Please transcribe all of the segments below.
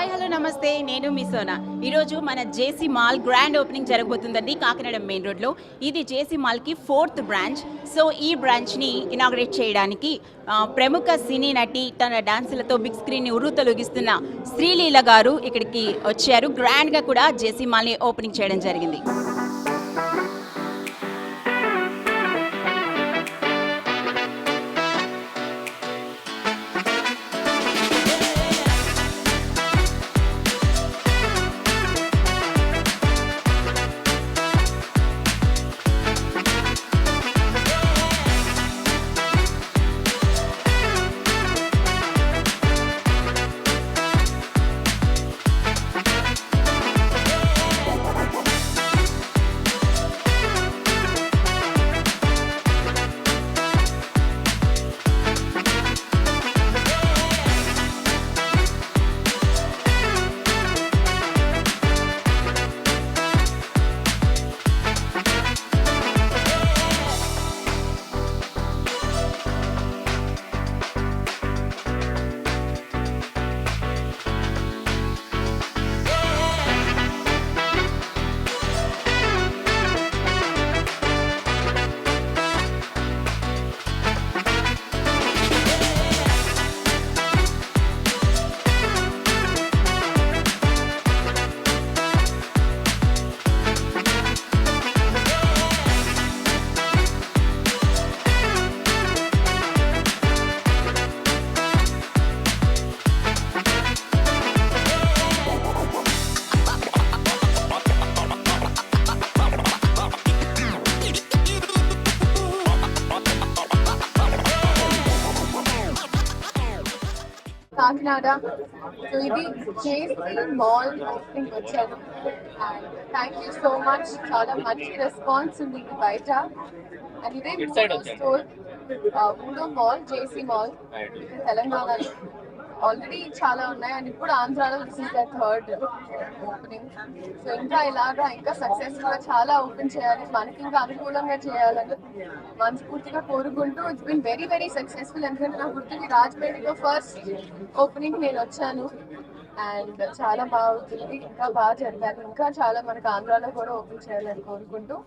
Hi hello నమస్తే, నేను మీ సోనా. ఈరోజు మన జేసీ మాల్ గ్రాండ్ ఓపెనింగ్ జరగబోతుందండి కాకినాడ మెయిన్ రోడ్లో. ఇది జేసీ మాల్కి 4th బ్రాంచ్. సో ఈ బ్రాంచ్ని ఇనాగ్రేట్ చేయడానికి ప్రముఖ సినీ నటి తన డాన్సులతో బిగ్ స్క్రీన్ని ఉర్రూతలూగిస్తున్న శ్రీలీల గారు ఇక్కడికి వచ్చారు. గ్రాండ్గా కూడా జేసీ మాల్ని ఓపెనింగ్ చేయడం జరిగింది. కాకినాడ సో ఇది జేసీ మాల్ ఓపెనింగ్ వచ్చాను and thank you so much. చాలా మంచి రెస్పాన్స్ ఉంది బయట. అండ్ ఇదే స్టోర్ మూడో మాల్ జేసీ మాల్ తెలంగాణలో. ఆల్రెడీ చాలా ఉన్నాయి అండ్ ఇప్పుడు ఆంధ్రాలో this is the 3rd opening. So ఇంకా ఇలాగా ఇంకా సక్సెస్ఫుల్ గా చాలా ఓపెన్ చేయాలి, మనకి ఇంకా అనుకూలంగా చేయాలని మనస్ఫూర్తిగా కోరుకుంటూ it's been very very successful. ఎందుకంటే నా గుర్తుకి రాజమండ్రిలో ఫస్ట్ ఓపెనింగ్ నేను వచ్చాను అండ్ చాలా బాగుంటుంది, ఇంకా బాగా జరిగాను. ఇంకా చాలా మనకు ఆంధ్రాలో కూడా ఓపెన్ చేయాలని కోరుకుంటూ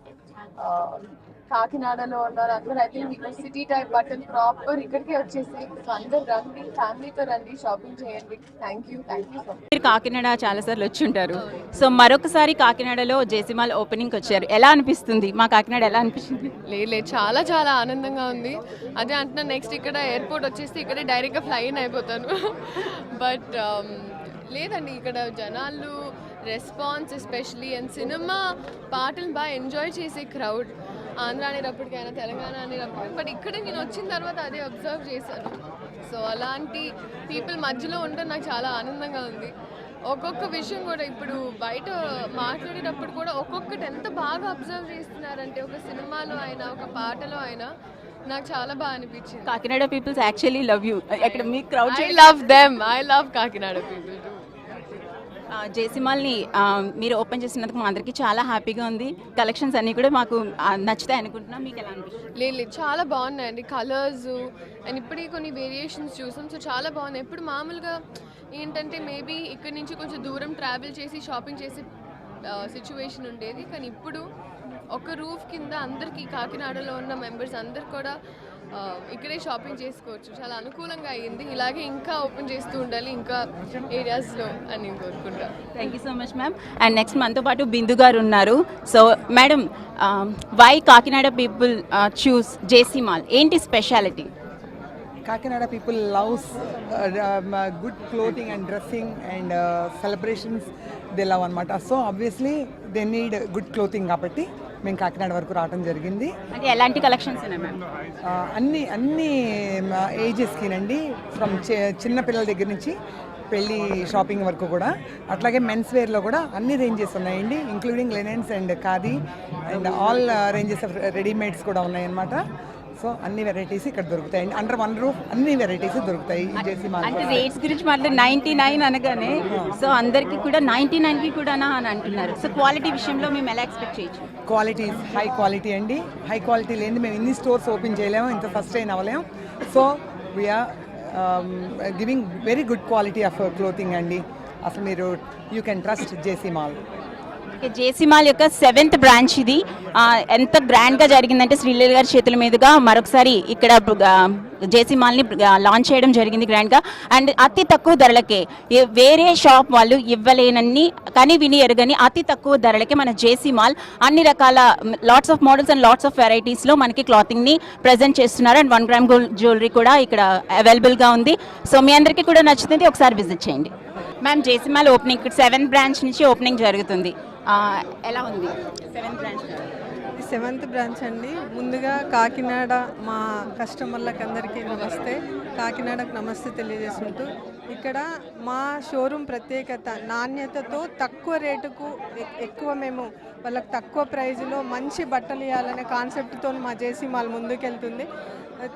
కాకినాడలో ఉన్నారు అందరూ. ఐ థింక్ ఇక్కడ సిటీ టైప్ బట్టలు ప్రాపర్ ఇక్కడికే వచ్చేసి అందరు రండి, ఫ్యామిలీతో రండి, షాపింగ్ చేయండి. Thank you so much. మీరు కాకినాడ చాలాసార్లు వచ్చి ఉంటారు. సో మరొకసారి కాకినాడలో జేసీ మాల్ ఓపెనింగ్కి వచ్చారు. ఎలా అనిపిస్తుంది? మా కాకినాడ ఎలా అనిపిస్తుంది? లేదు చాలా చాలా ఆనందంగా ఉంది. అదే అంటున్నా, నెక్స్ట్ ఇక్కడ ఎయిర్పోర్ట్ వచ్చేసి ఇక్కడే డైరెక్ట్గా ఫ్లై ఇన్ అయిపోతాను. బట్ లేదండి, ఇక్కడ జనాలు రెస్పాన్స్ ఎస్పెషలీ అండ్ సినిమా పాటలు బాగా ఎంజాయ్ చేసే క్రౌడ్. ఆంధ్ర అనేటప్పటికైనా తెలంగాణ అనేటప్పటికి, బట్ ఇక్కడ నేను వచ్చిన తర్వాత అదే అబ్జర్వ్ చేశాను. సో అలాంటి పీపుల్ మధ్యలో ఉండడం నాకు చాలా ఆనందంగా ఉంది. ఒక్కొక్క విషయం కూడా ఇప్పుడు బయట మాట్లాడేటప్పుడు కూడా ఒక్కొక్కటి ఎంత బాగా అబ్జర్వ్ చేస్తున్నారంటే, ఒక సినిమాలో అయినా ఒక పాటలో అయినా నాకు చాలా బాగా అనిపించింది. Kakinada people's actually love you. ఇక్కడ మీ crowd I love them, I love Kakinada people. JC మాల్ని మీరు ఓపెన్ చేసినందుకు మా అందరికీ చాలా హ్యాపీగా ఉంది. కలెక్షన్స్ అన్నీ కూడా మాకు నచ్చుతాయి అనుకుంటున్నాం. మీకు ఎలా అనిపిస్తుంది? లేదు చాలా బాగున్నాయండి కలర్స్ అండ్ ఇప్పటికీ కొన్ని వేరియేషన్స్ చూసాం. సో చాలా బాగున్నాయి. ఇప్పుడు మామూలుగా ఏంటంటే మేబీ ఇక్కడి నుంచి కొంచెం దూరం ట్రావెల్ చేసి షాపింగ్ చేసే సిచ్యువేషన్ ఉండేది. కానీ ఇప్పుడు ఒక రూఫ్ కింద అందరికీ కాకినాడలో ఉన్న మెంబర్స్ అందరు కూడా ఇక్కడే షాపింగ్ చేసుకోవచ్చు. చాలా అనుకూలంగా అయ్యింది. ఇలాగే ఇంకా ఓపెన్ చేస్తూ ఉండాలి ఇంకా ఏరియాస్లో అని నేను కోరుకుంటాను. Thank you so much ma'am. And next మనతో పాటు బిందు గారు ఉన్నారు. So madam, why Kakinada people choose JC mall? ఏంటి speciality? Kakinada people loves good clothing and dressing and celebrations they love anamata. So obviously they need good clothing కాబట్టి మేము కాకినాడ వరకు రావడం జరిగింది. అంటే ఎలాంటి కలెక్షన్స్ ఉన్నాయి మ్యామ్? అన్ని ఏజెస్కి అండి, ఫ్రమ్ చిన్న పిల్లల దగ్గర నుంచి పెళ్ళి షాపింగ్ వరకు కూడా, అట్లాగే మెన్స్ వేర్లో కూడా అన్ని రేంజెస్ ఉన్నాయండి, including linens and khadi and all ranges of readymades కూడా ఉన్నాయన్నమాట. సో అన్ని వెరైటీస్ ఇక్కడ దొరుకుతాయండి. అండర్ వన్ రూఫ్ అన్ని వెరైటీస్ దొరుకుతాయి జేసీ మాల్. అంటే రేట్స్ గురించి మాట్లాడి 99 అనగానే సో అందరికీ కూడా 99కి కూడా అని అంటున్నారు. సో క్వాలిటీ విషయంలో మేము ఎలా ఎక్స్పెక్ట్ చేయొచ్చు? క్వాలిటీ హై క్వాలిటీ అండి. హై క్వాలిటీ లేని మేము ఇన్ని స్టోర్స్ ఓపెన్ చేయలేము, ఇంత సస్టైన్ అవ్వలేము. So we're giving very good quality of clothing అండి. అసలు మీరు you can trust JC mall. JC mall యొక్క 7th బ్రాంచ్ ఇది. ఎంత గ్రాండ్గా జరిగిందంటే శ్రీలీల గారి చేతుల మీదుగా మరొకసారి ఇక్కడ జేసీ మాల్ని లాంచ్ చేయడం జరిగింది గ్రాండ్గా. అండ్ అతి తక్కువ ధరలకే వేరే షాప్ వాళ్ళు ఇవ్వలేనన్ని కానీ విని ఎరగని అతి తక్కువ ధరలకే మన జేసీ మాల్ అన్ని రకాల lots of models and lots of వెరైటీస్లో మనకి క్లాతింగ్ని ప్రజెంట్ చేస్తున్నారు. అండ్ 1 గ్రామ్ గోల్డ్ జ్యువెలరీ కూడా ఇక్కడ అవైలబుల్గా ఉంది. సో మీ అందరికీ కూడా నచ్చుతుంది, ఒకసారి విజిట్ చేయండి. మ్యామ్, జేసీ మాల్ ఓపెనింగ్ ఇక్కడ 7th బ్రాంచ్ నుంచి ఓపెనింగ్ జరుగుతుంది. ఎలా ఉంది 7th బ్రాంచ్? 7th బ్రాంచ్ అండి. ముందుగా కాకినాడ మా కస్టమర్లకు అందరికీ నమస్తే, కాకినాడకు నమస్తే తెలియజేస్తుంటూ ఇక్కడ మా షోరూమ్ ప్రత్యేకత నాణ్యతతో తక్కువ రేటుకు ఎక్కువ మేము వాళ్ళకి తక్కువ ప్రైజ్లో మంచి బట్టలు ఇవ్వాలనే కాన్సెప్ట్తో మా జేసీ మాల్ ముందుకెళ్తుంది.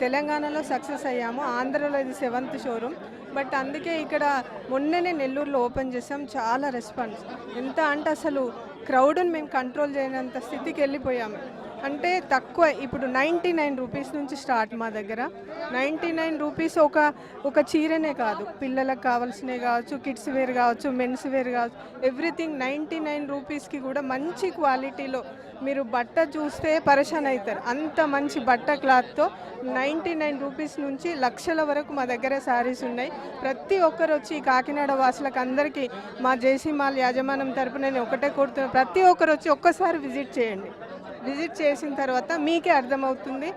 తెలంగాణలో సక్సెస్ అయ్యాము, ఆంధ్రలో ఇది 7th షోరూమ్. బట్ అందుకే ఇక్కడ మొన్ననే నెల్లూరులో ఓపెన్ చేసాం. చాలా రెస్పాన్స్, ఎంత అంటే అసలు క్రౌడ్ని మేము కంట్రోల్ చేయనంత స్థితికి వెళ్ళిపోయాము. అంటే తక్కువ, ఇప్పుడు 99 రూపీస్ నుంచి స్టార్ట్ మా దగ్గర. 99 రూపీస్ ఒక చీరనే కాదు, పిల్లలకు కావాల్సినవి కావచ్చు, కిడ్స్ వేర్ కావచ్చు, మెన్స్ వేర్ కావచ్చు, ఎవ్రీథింగ్ 99 రూపీస్కి కూడా మంచి క్వాలిటీలో మీరు బట్ట చూస్తే పరేషాన్ అవుతారు. అంత మంచి బట్ట క్లాత్తో 99 రూపీస్ నుంచి లక్షల వరకు మా దగ్గర శారీస్ ఉన్నాయి. ప్రతి ఒక్కరు వచ్చి కాకినాడ వాసులకు అందరికీ మా జేసీ మాల్ యాజమాన్యం తరపున నేను ఒకటే కోరుతున్నాను, ప్రతి ఒక్కరు వచ్చి ఒక్కసారి విజిట్ చేయండి. విజిట్ చేసిన తర్వాత మీకే అర్థమవుతుంది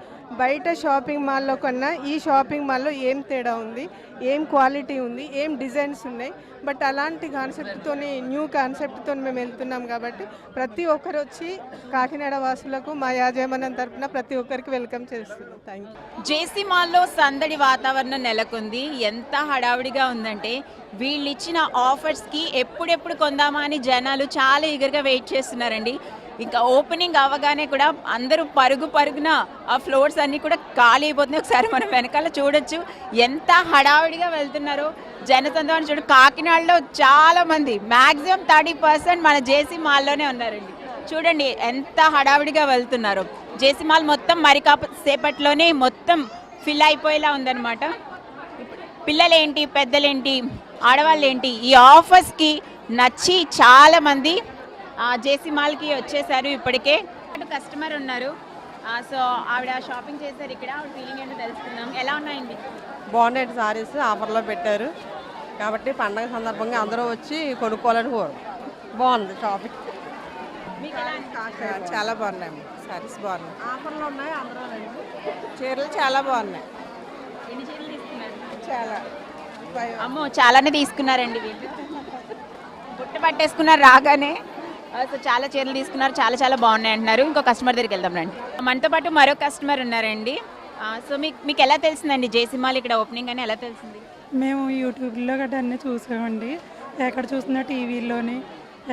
బయట షాపింగ్ మాల్లో కన్నా ఈ షాపింగ్ మాల్లో ఏం తేడా ఉంది, ఏం క్వాలిటీ ఉంది, ఏం డిజైన్స్ ఉన్నాయి. బట్ అలాంటి కాన్సెప్ట్తో, న్యూ కాన్సెప్ట్తో మేము వెళ్తున్నాం కాబట్టి ప్రతి ఒక్కరు వచ్చి కాకినాడ వాసులకు మా యాజమాన్యం తరపున ప్రతి ఒక్కరికి వెల్కమ్ చేస్తున్నాం. Thank you. జేసీ మాల్లో సందడి వాతావరణం నెలకొంది. ఎంత హడావుడిగా ఉందంటే వీళ్ళు ఇచ్చిన ఆఫర్స్కి ఎప్పుడెప్పుడు కొందామా అని జనాలు చాలా ఈగర్గా వెయిట్ చేస్తున్నారండి. ఇంకా ఓపెనింగ్ అవ్వగానే కూడా అందరూ పరుగున ఆ ఫ్లోర్స్ అన్నీ కూడా ఖాళీ అయిపోతున్నాయి. ఒకసారి మనం వెనకాల చూడొచ్చు ఎంత హడావిడిగా వెళ్తున్నారో జనసంద్రం. చూడు, కాకినాడలో చాలా మంది, మ్యాక్సిమం 30% మన జేసీ మాల్లోనే ఉన్నారండి. చూడండి ఎంత హడావిడిగా వెళ్తున్నారు. జేసీ మాల్ మొత్తం మరి సేపట్లోనే మొత్తం ఫిల్ అయిపోయేలా ఉందన్నమాట. పిల్లలేంటి, పెద్దలేంటి, ఆడవాళ్ళు ఏంటి, ఈ ఆఫర్స్కి నచ్చి చాలామంది జేసీ మాల్కి వచ్చేసారు. ఇప్పటికే కస్టమర్ ఉన్నారు. సో ఆవిడ షాపింగ్ చేశారు ఇక్కడ. ఆవిడ ఫీలింగ్ ఏంటో తెలుసుకుందాం. ఎలా ఉన్నాయండి? బాగున్నాయి సారీస్, ఆఫర్లో పెట్టారు కాబట్టి పండగ సందర్భంగా అందరూ వచ్చి కొనుక్కోవాలని కోరు. బాగుంది షాపింగ్. మీకు ఎలా అనిపించింది? చాలా బాగున్నాయి సారీస్, బాగున్నాయి, ఆఫర్లు ఉన్నాయి. అందరూ చీరలు చాలా బాగున్నాయి. ఎన్ని చీరలు తీసుకున్నారు? చాలా, అమ్మో చాలానే తీసుకున్నారండి వీళ్ళు. బుట్ట పట్టేసుకున్నారు రాగానే. సో చాలా చీరలు తీసుకున్నారు, చాలా బాగున్నాయి అంటున్నారు. ఇంకో కస్టమర్ దగ్గరికి వెళ్దాం రండి. మనతో పాటు మరో కస్టమర్ ఉన్నారండి. సో మీకు ఎలా తెలిసిందండి జేసీ మాల్ ఇక్కడ ఓపెనింగ్ అని ఎలా తెలిసింది? మేము యూట్యూబ్లో గట్రా అన్నీ చూసామండి. ఎక్కడ చూసినా టీవీలోని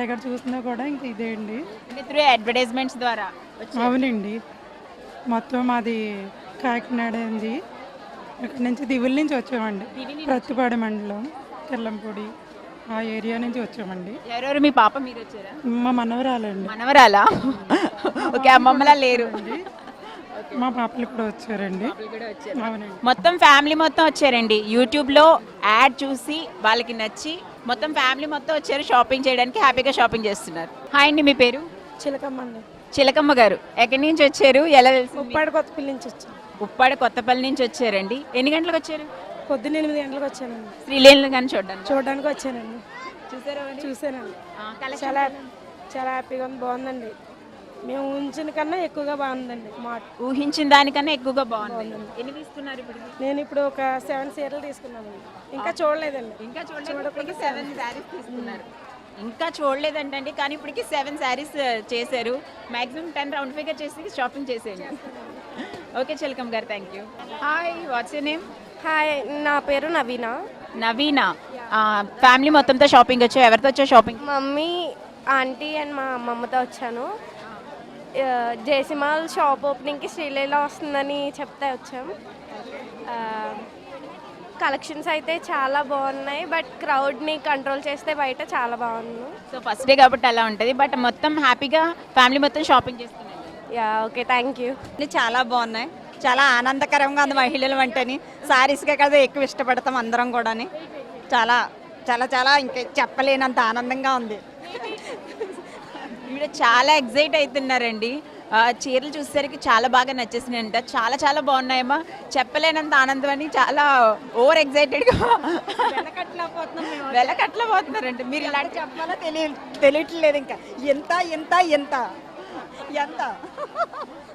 ఎక్కడ చూసినా కూడా ఇంక ఇదే అండి. త్రూ అడ్వర్టైజ్మెంట్స్ ద్వారా? అవునండి, మొత్తం మాది కాకినాడ అండి. ఇక్కడ నుంచి దివుల నుంచి వచ్చామండి, ప్రత్తిపాడు మండలం, కిల్లంపూడి ఆ ఏరియా నుంచి వచ్చామండి. ఎవరెవరు? మీ పాప, మీరు వచ్చారా? మా మనవరాలండి. మనవరాలా? ఓకే, అమ్మమ్మలా లేరు. మా పాపలు కూడా వచ్చారండి. అవునండి, మొత్తం ఫ్యామిలీ మొత్తం వచ్చారండి. యూట్యూబ్లో యాడ్ చూసి వాళ్ళకి నచ్చి మొత్తం ఫ్యామిలీ మొత్తం వచ్చారు షాపింగ్ చేయడానికి. హ్యాపీగా షాపింగ్ చేస్తున్నారు. హాయ్ అండి, మీ పేరు? చిలకమ్మ అండి. చిలకమ్మ గారు, ఎక్కడి నుంచి వచ్చారు? ఎలా తెలిసింది? ఉప్పాడ కొత్తపల్లి నుంచి వచ్చాను. ఉప్పాడ కొత్తపల్లి నుంచి వచ్చారండి. ఎన్ని గంటలకు వచ్చారు? పొద్దున్న 8 గంటలకు వచ్చానండి. శ్రీలీలను కానీ చూడడానికి వచ్చానండి. చూసారా? చూసానండి. చాలా చాలా హ్యాపీగా ఉంది, బాగుందండి. మేము ఊహించిన కన్నా ఎక్కువగా బాగుందండి. ఊహించిన దానికన్నా ఎక్కువగా బాగుంది. ఎన్ని తీసుకున్నారు ఇప్పుడు? నేను ఇప్పుడు ఒక 7 చీరలు తీసుకున్నానండి. ఇంకా చూడలేదండి. ఇంకా చూడలేదు. 7 శారీస్ తీసుకున్నారు. ఇంకా చూడలేదంటండి, కానీ ఇప్పటికి 7 శారీస్ చేశారు. మ్యాక్సిమం 10 రౌండ్ ఫిగర్ చేసి షాపింగ్ చేసేయండి. ఓకే చిలకమ్మ గారు, thank you. Hi, what's your name? Hi, నా పేరు నవీన. నవీన, ఫ్యామిలీ మొత్తంతో షాపింగ్ వచ్చావు. ఎవరితో వచ్చావు షాపింగ్? మమ్మీ, ఆంటీ అండ్ మా అమ్మమ్మతో వచ్చాను. జేసీ మాల్ షాప్ ఓపెనింగ్కి శ్రీలీల వస్తుందని చెప్తే వచ్చాం. కలెక్షన్స్ అయితే చాలా బాగున్నాయి, బట్ క్రౌడ్ని కంట్రోల్ చేస్తే బయట చాలా బాగుంది. సో ఫస్ట్ డే కాబట్టి అలా ఉంటుంది, బట్ మొత్తం హ్యాపీగా ఫ్యామిలీ మొత్తం షాపింగ్ చేస్తున్నాను. Yeah, okay, thank you. చాలా బాగున్నాయి, చాలా ఆనందకరంగా ఉంది. మహిళలు అంటేని సారీస్కే కదా ఎక్కువ ఇష్టపడతాం అందరం కూడా. చాలా చాలా చాలా ఇంకా చెప్పలేనంత ఆనందంగా ఉంది. ఈవిడ చాలా ఎగ్జైట్ అవుతున్నారండి. చీరలు చూసేసరికి చాలా బాగా నచ్చేసినాయంట. చాలా చాలా బాగున్నాయమ్మా, చెప్పలేనంత ఆనందం అని చాలా ఓవర్ ఎగ్జైటెడ్గా వెలకట్లపోతున్నారండి. మీరు ఇలాంటి చెప్పాలో తెలియట్లేదు ఇంకా ఎంత ఎంత ఎంత ఎంత.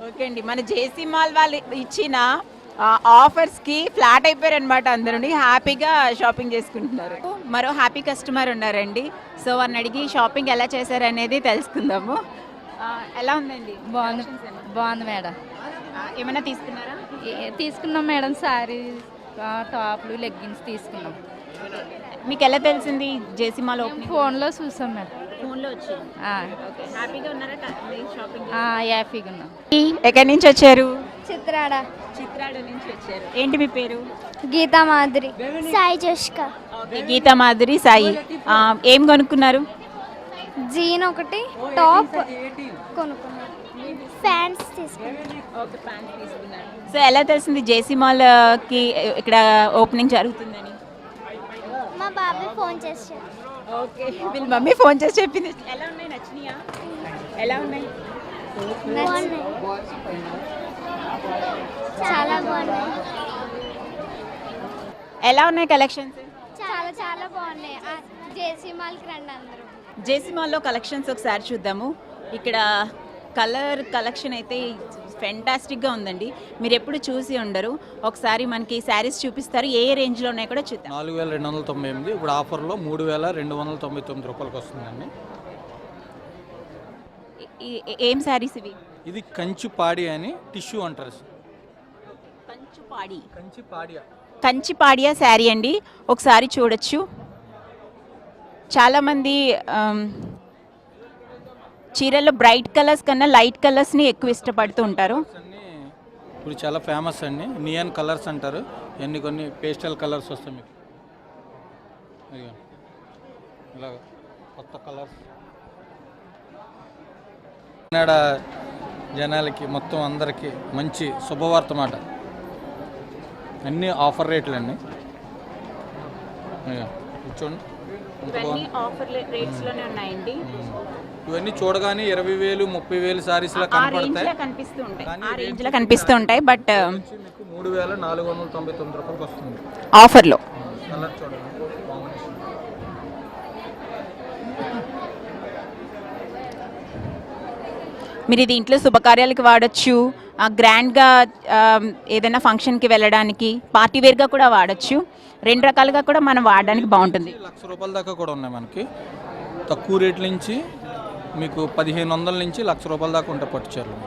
ఓకే అండి, మన జేసీ మాల్ వాళ్ళు ఇచ్చిన ఆఫర్స్కి ఫ్లాట్ అయిపోయారు అనమాట. అందరూ హ్యాపీగా షాపింగ్ చేసుకుంటున్నారు. మరో హ్యాపీ కస్టమర్ ఉన్నారండి. సో వారిని అడిగి షాపింగ్ ఎలా చేశారు అనేది తెలుసుకుందాము. ఎలా ఉందండి? బాగుంది మేడం. ఏమైనా తీసుకున్నారా? తీసుకున్నాం మేడం, శారీ, టాప్లు, లెగ్గిన్స్ తీసుకున్నాం. మీకు ఎలా తెలిసింది జేసీ మాల్ ఓపెనింగ్? ఫోన్లో చూసాం మేడం. ఫోన్లో వచ్చింది. హ్యాపీగా ఉన్నారా షాపింగ్? హ్యాపీగా ఉన్నాం. ఎక్కడి నుంచి వచ్చారు? చిత్రాడ చిత్రాడ నుంచి వచ్చారు. ఏంటి మీ పేరు? గీతా మాధురి. సాయి జోష్క. గీతా మాధురి, సాయి. ఏం కొనుక్కున్నారు? జీన్ ఒకటి, టాప్ కొనుక్కున్నాను. ఫ్యాన్స్ తీసుకున్నాను. సో ఎలా తెలిసింది జేసీ మాల్కి ఇక్కడ ఓపెనింగ్ జరుగుతుందని? మా బాబాయ్ ఫోన్ చేశారు. ఓకే, వీళ్ళ మమ్మీ ఫోన్ చేసి చెప్పింది. ఎలా ఉన్నాయి? నచ్చినాయా? ఎలా ఉన్నాయి? చాలా బాగున్నాయి. ఎలా ఉన్నాయి కలెక్షన్స్? చాలా చాలా బాగున్నాయి. జేసీ మాల్కి రండి అందరూ. జేసీ మాల్లో కలెక్షన్స్ ఒకసారి చూద్దాము. ఇక్కడ కలర్ కలెక్షన్ అయితే ఫెంటాస్టిక్గా ఉందండి. మీరు ఎప్పుడు చూసి ఉండరు. ఒకసారి మనకి శారీస్ చూపిస్తారు, ఏ రేంజ్లో ఉన్నాయో కూడా చూద్దాం. 4298, ఇప్పుడు ఆఫర్లో 3299 రూపాయలకి వస్తుందండి. ఏం శారీస్ ఇవి? ఇది కంచి పాడి అని టిష్యూ అంటారు. కంచి పాడియా శారీ అండి. ఒకసారి చూడొచ్చు. చాలామంది చీరల్లో బ్రైట్ కలర్స్ కన్నా లైట్ కలర్స్ని ఎక్కువ ఇష్టపడుతూ ఉంటారు. ఇప్పుడు చాలా ఫేమస్ అండి. నియన్ కలర్స్ అంటారు. ఇవన్నీ కొన్ని పేస్టల్ కలర్స్ వస్తాయి మీకు. ఇలా కొత్త కలర్స్ కన్నడ జనాలకి మొత్తం అందరికీ మంచి శుభవార్త మాట. అన్నీ ఆఫర్ రేట్లు అండి. చూడండి, ఇవన్నీ చూడగానే 20,000 30,000 సారీస్లా కనపడతాయి, కనిపిస్తూ ఉంటాయి. బట్ 3499 రూపాయలకి వస్తుంది ఆఫర్లో. కలర్ చూడండి, మీరు ఇది ఇంట్లో శుభకార్యాలకు వాడచ్చు, గ్రాండ్గా ఏదైనా ఫంక్షన్కి వెళ్ళడానికి, పార్టీ వేర్గా కూడా వాడచ్చు. 2 రకాలుగా కూడా మనం వాడడానికి బాగుంటుంది. 1,00,000 రూపాయల దాకా కూడా ఉన్నాయి మనకి. తక్కువ రేట్ల నుంచి మీకు 1500 నుంచి 1,00,000 రూపాయల దాకా ఉంటాయి పట్టు చీరలు.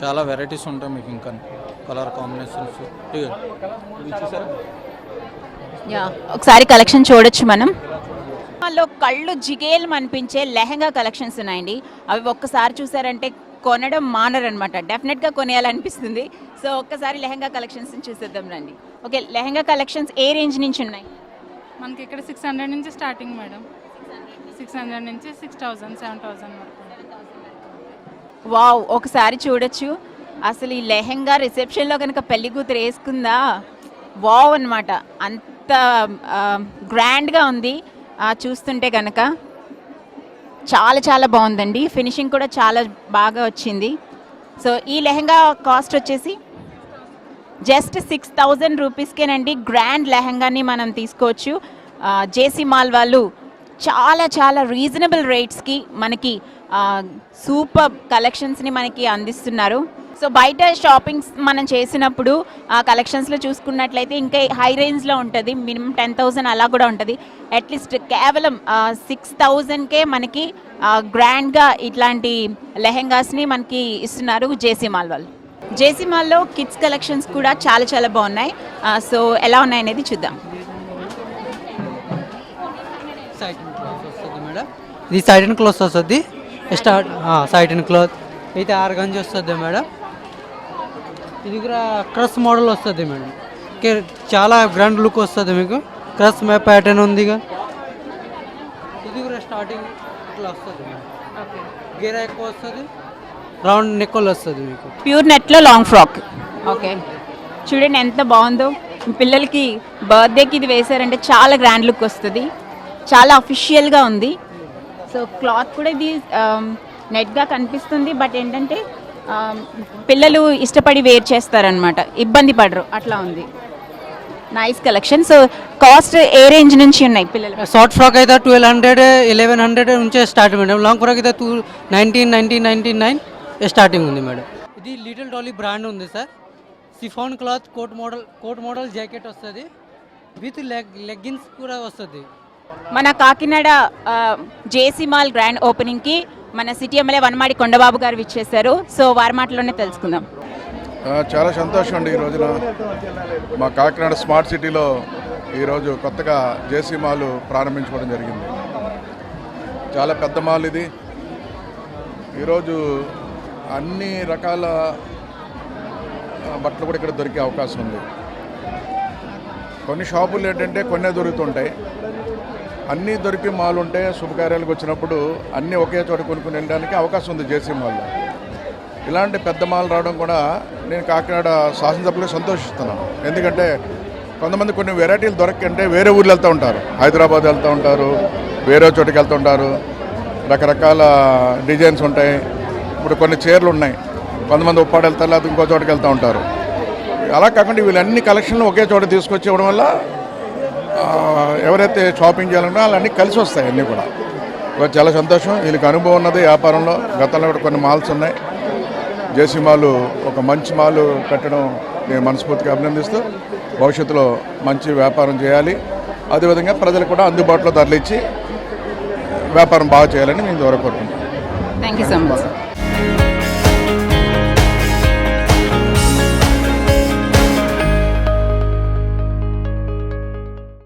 చాలా వెరైటీస్ ఉంటాయి మీకు. ఇంకా కలర్ కాంబినేషన్స్ ఒకసారి కలెక్షన్ చూడొచ్చు మనం. వాళ్ళలో కళ్ళు జిగేలు అనిపించే లెహంగా కలెక్షన్స్ ఉన్నాయండి. అవి ఒక్కసారి చూసారంటే కొనడం మానరనమాట. డెఫినెట్గా కొనేయాలనిపిస్తుంది. సో ఒక్కసారి లెహంగా కలెక్షన్స్ చూసేద్దాం రండి. ఓకే, లెహంగా కలెక్షన్స్ ఏ రేంజ్ నుంచి ఉన్నాయి? మనకి ఇక్కడ 600 నుంచి స్టార్టింగ్ మేడం. 600 నుంచి 6,000 7,000 వరకు. వావ్, ఒకసారి చూడొచ్చు. అసలు ఈ లెహంగా రిసెప్షన్లో కనుక పెళ్లి కూతురు వేసుకుందా వావ్ అనమాట. అంత గ్రాండ్గా ఉంది. చూస్తుంటే కనుక చాలా చాలా బాగుందండి. ఫినిషింగ్ కూడా చాలా బాగా వచ్చింది. సో ఈ లెహంగా కాస్ట్ వచ్చేసి జస్ట్ 6,000 రూపీస్కేనండి. గ్రాండ్ లెహంగాని మనం తీసుకోవచ్చు. జేసీ మాల్ వాళ్ళు చాలా చాలా రీజనబుల్ రేట్స్కి మనకి సూపర్ కలెక్షన్స్ని మనకి అందిస్తున్నారు. సో బయట షాపింగ్స్ మనం చేసినప్పుడు కలెక్షన్స్లో చూసుకున్నట్లయితే ఇంకా హై రేంజ్లో ఉంటుంది. మినిమం 10,000 అలా కూడా ఉంటుంది. అట్లీస్ట్ కేవలం 6,000కే మనకి గ్రాండ్గా ఇట్లాంటి లెహెంగాస్ని మనకి ఇస్తున్నారు జేసీ మాల్ వాళ్ళు. జేసీ మాల్లో కిడ్స్ కలెక్షన్స్ కూడా చాలా చాలా బాగున్నాయి. సో ఎలా ఉన్నాయనేది చూద్దాం. మేడం ఇది సైడ్ అండ్ క్లోత్ వస్తుంది. సైడ్ అండ్ క్లోత్ అయితే 6 గంజి వస్తుంది మేడం. ఇది కూడా క్రస్ మోడల్ వస్తుంది మేడం. చాలా గ్రాండ్ లుక్ వస్తుంది మీకు. క్రస్ మ్యాప్ ప్యాటర్న్ ఉంది. ఇది కూడా స్టార్టింగ్ ఇట్లా వస్తుంది మేడం. గేరా ఎక్కువ వస్తుంది. రౌండ్ నెక్కలు వస్తుంది మీకు. ప్యూర్ నెట్లో లాంగ్ ఫ్రాక్. ఓకే, చూడండి ఎంత బాగుందో. పిల్లలకి బర్త్డేకి ఇది వేసారంటే చాలా గ్రాండ్ లుక్ వస్తుంది. చాలా అఫీషియల్గా ఉంది. సో క్లాత్ కూడా ఇది నెట్గా కనిపిస్తుంది, బట్ ఏంటంటే పిల్లలు ఇష్టపడి వేర్ చేస్తారనమాట, ఇబ్బంది పడరు, అట్లా ఉంది. Nice collection. సో కాస్ట్ ఏ రేంజ్ నుంచి ఉన్నాయి పిల్లలు? షార్ట్ ఫ్రాక్ అయితే 1200 1100 నుంచే స్టార్ట్ మేడం. లాంగ్ ఫ్రాక్ అయితే 1999 స్టార్టింగ్ ఉంది మేడం. ఇది లిటిల్ డాలీ బ్రాండ్ ఉంది sir. Chiffon cloth coat model jacket వస్తుంది, విత్ లెగ్గిన్స్ కూడా వస్తుంది. మన కాకినాడ జేసీ మాల్ గ్రాండ్ ఓపెనింగ్కి మన సిటీ ఎమ్మెల్యే వనమాడి కొండబాబు గారు విచ్చేశారు. సో వారి మాటలోనే తెలుసుకుందాం. చాలా సంతోషం అండి. ఈ రోజున మా కాకినాడ స్మార్ట్ సిటీలో ఈరోజు కొత్తగా జేసీ మాల్ ప్రారంభించుకోవడం జరిగింది. చాలా పెద్ద మాల్ ఇది. ఈరోజు అన్ని రకాల బట్టలు కూడా ఇక్కడ దొరికే అవకాశం ఉంది. కొన్ని షాపులు ఏంటంటే కొన్నే దొరుకుతుంటాయి, అన్నీ దొరికి మాల్ ఉంటే శుభకార్యాలకు వచ్చినప్పుడు అన్నీ ఒకే చోట కొనుక్కుని వెళ్ళడానికి అవకాశం ఉంది జేసీ మాల్లో. ఇలాంటి పెద్ద మాల్ రావడం కూడా నేను కాకినాడ శాసనసభ్యులు సంతోషిస్తున్నాను. ఎందుకంటే కొంతమంది కొన్ని వెరైటీలు దొరకంటే వేరే ఊర్లు వెళ్తూ ఉంటారు, హైదరాబాద్ వెళ్తూ ఉంటారు, వేరే చోటుకి వెళ్తూ ఉంటారు, రకరకాల డిజైన్స్ ఉంటాయి. ఇప్పుడు కొన్ని చీరలు ఉన్నాయి, కొంతమంది ఉప్పాడు వెళ్తారు, లేకపోతే ఇంకో చోటుకి వెళ్తూ ఉంటారు. అలా కాకుండా వీళ్ళన్ని కలెక్షన్లు ఒకే చోట తీసుకొచ్చి ఇవ్వడం వల్ల ఎవరైతే షాపింగ్ చేయాలన్నా వాళ్ళన్నీ కలిసి వస్తాయి. అన్నీ కూడా చాలా సంతోషం. వీళ్ళకి అనుభవం ఉన్నది వ్యాపారంలో. గతంలో కూడా కొన్ని మాల్స్ ఉన్నాయి. జేసీ మాల్ ఒక మంచి మాల్ పెట్టడం నేను మనస్ఫూర్తిగా అభినందిస్తూ భవిష్యత్తులో మంచి వ్యాపారం చేయాలి, అదేవిధంగా ప్రజలకు కూడా అందుబాటులో ధరలు ఇచ్చి వ్యాపారం బాగా చేయాలని నేను ద్వారా కోరుకుంటున్నాను. Thank you so much.